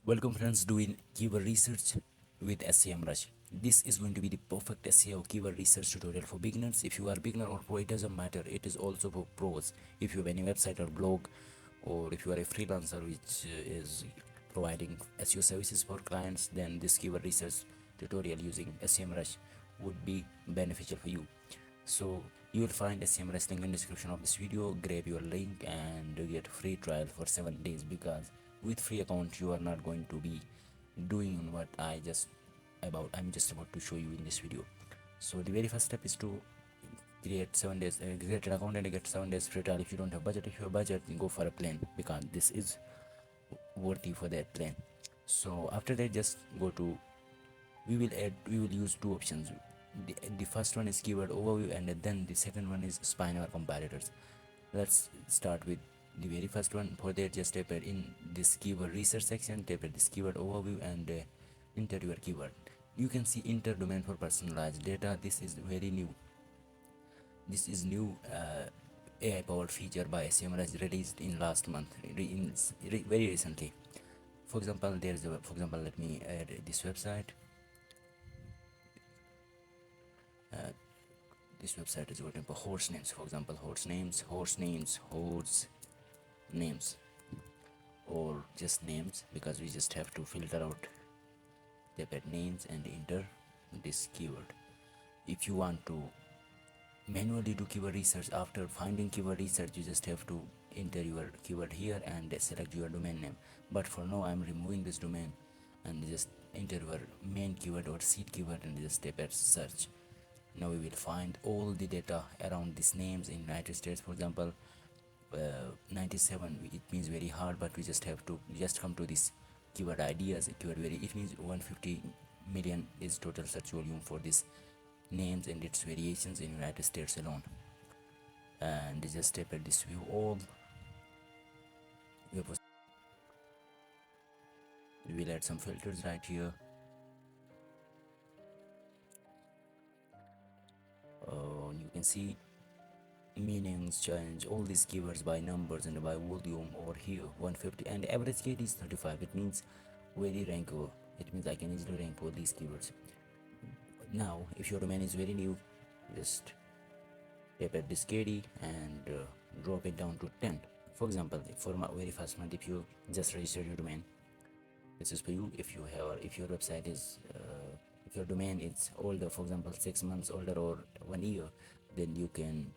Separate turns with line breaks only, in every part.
Welcome friends doing keyword research with SEMrush. This is going to be the perfect SEO keyword research tutorial for beginners. If you are beginner or pro, it doesn't matter. It is also for pros. If you have any website or blog, or if you are a freelancer which is providing SEO services for clients, then this keyword research tutorial using SEMrush would be beneficial for you. So you will find a SEMrush link in the description of this video. Grab your link and get free trial for 7 days, because with free account you are not going to be doing what I'm just about to show you in this video. So the very first step is to create 7 days create an account and get 7 days free trial. If you don't have budget, if you have budget, go for a plan, because this is worthy for that plan. So after that, just go to, we will use two options. The first one is keyword overview, and then the second one is spine or comparators. Let's start with the very first one. For that, just type it in this keyword research section, type it this keyword overview, and enter your keyword. You can see enter domain for personalized data. This is very new. This is new AI powered feature by SEMrush, released in last month, very recently. For example, let me add this website. This website is written for horse names. For example, horse names, or just names, because we just have to filter out the pet names and enter this keyword. If you want to manually do keyword research, after finding keyword research, you just have to enter your keyword here and select your domain name. But for now, I'm removing this domain and just enter your main keyword or seed keyword and just type at search. Now we will find all the data around these names in United States. For example, 97, it means very hard, but we just have to just come to this keyword ideas. Keyword very, it means 150 million is total search volume for these names and its variations in United States alone. And just type at this view all. We will add some filters right here. You can see meanings change all these keywords by numbers and by volume over here. 150 and average KD is 35. It means very rankable. It means I can easily rank for these keywords. Now if your domain is very new, just type at this KD and drop it down to 10. For example, for my very first month, if you just register your domain, this is for you. If your website is if your domain is older, for example 6 months older or 1 year, then you can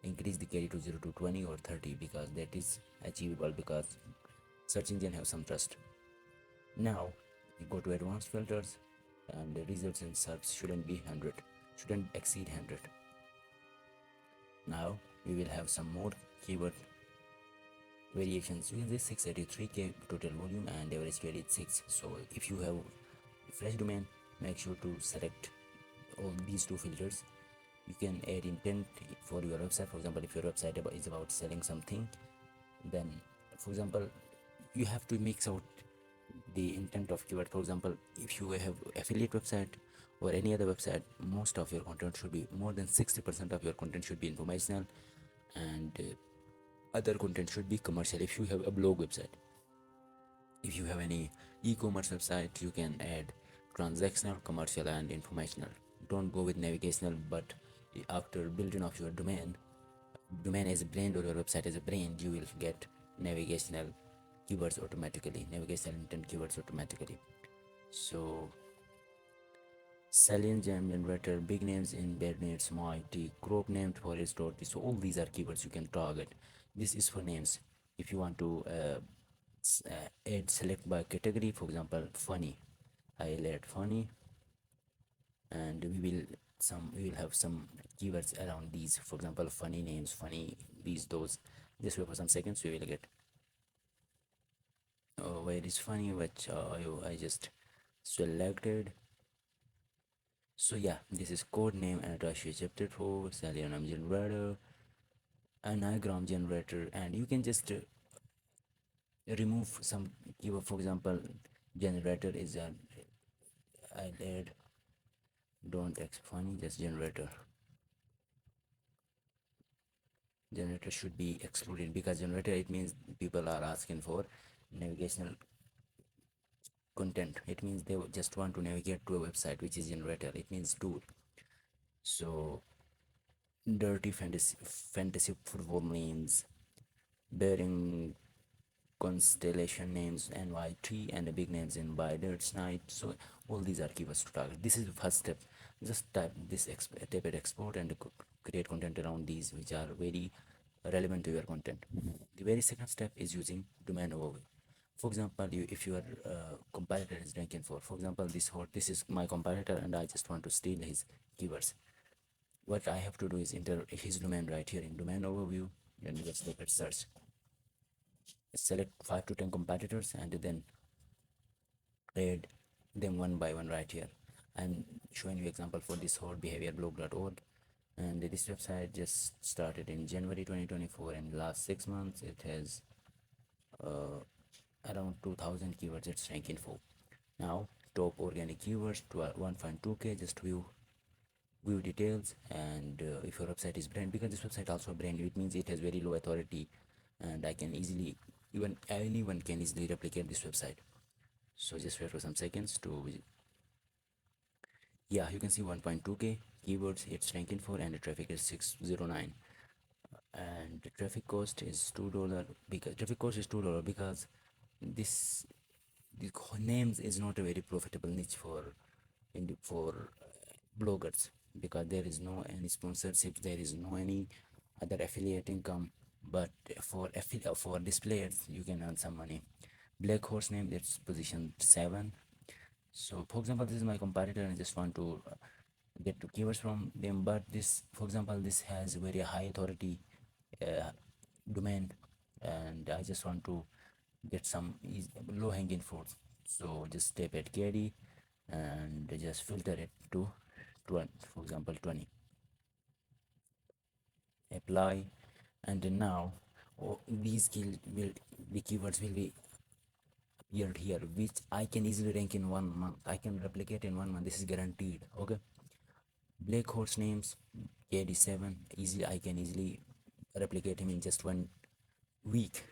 increase the carry to 0 to 20 or 30, because that is achievable, because search engine have some trust. Now you go to advanced filters, and the results in search shouldn't be 100, shouldn't exceed 100. Now we will have some more keyword variations. We have this 683k total volume and average carry is 6. So if you have a fresh domain, make sure to select all these two filters. You can add intent for your website. For example, if your website is about selling something, then for example you have to mix out the intent of keyword. For example, if you have affiliate website or any other website, most of your content should be, more than 60% of your content should be informational, and other content should be commercial. If you have a blog website, if you have any e-commerce website, you can add transactional, commercial, and informational. Don't go with navigational, but after building of your domain as a brand, or your website as a brand, you will get navigational keywords automatically, navigational intent keywords automatically. So salient gem generator, big names in bed names, mighty, crop named forest dot. So all these are keywords you can target. This is for names. If you want to add select by category, for example funny, I'll add funny, and we will have some keywords around these. For example, funny names, funny these those. Just wait for some seconds, we will get where is funny, which I just selected. So yeah, this is code name and Russia chapter 4 Selenium generator, anagram generator, and you can just remove some keyword. For example, generator is a, I'll add don't x funny, just generator. Generator should be excluded, because generator, it means people are asking for navigational content. It means they just want to navigate to a website which is generator. It means tool. So dirty fantasy football names, bearing constellation names NYT, and the big names in Bider's night. So all these are keywords to target. This is the first step. Just type this type it export and create content around these which are very relevant to your content. The very second step is using domain overview. For example, if your competitor is ranking for example, this is my competitor and I just want to steal his keywords. What I have to do is enter his domain right here in domain overview, and just look at search, select 5 to 10 competitors and then trade them one by one right here. I'm showing you example for this whole behaviorblog.org, and this website just started in January 2024, and last 6 months it has uh, around 2000 keywords it's ranking for. Now top organic keywords to 1.2k. Just view details, and if your website is brand, because this website also brand new, it means it has very low authority, and I can easily, even anyone can easily replicate this website. So just wait for some seconds to, yeah, you can see 1.2k keywords it's ranking for, and the traffic is 609, and the traffic cost is $2. Because traffic cost is $2 because this the names is not a very profitable niche for bloggers, because there is no any sponsorship, there is no any other affiliate income. But for displayers you can earn some money. Black horse name, that's position 7. So for example, this is my competitor and I just want to get two keywords from them, but this, for example, this has very high authority uh, domain, and I just want to get some low hanging fruits. So just type at carry and just filter it to 20, for example 20, apply, and then now the keywords will be appeared here, which I can easily rank in 1 month. I can replicate in 1 month. This is guaranteed. Okay. Black horse names, KD7, easy. I can easily replicate him in just 1 week.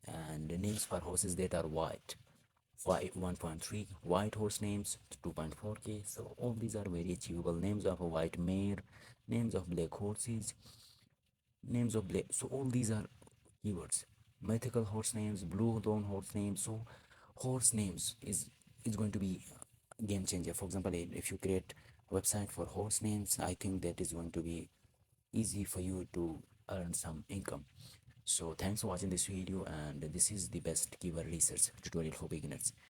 And the names for horses that are white, 1.3. White horse names, 2.4k. So all these are very achievable. Names of a white mare, names of black horses, names of black. So all these are keywords. Mythical horse names, blue dawn horse names. So horse names is going to be a game changer. For example, if you create a website for horse names, I think that is going to be easy for you to earn some income. So thanks for watching this video, and this is the best keyword research tutorial for beginners.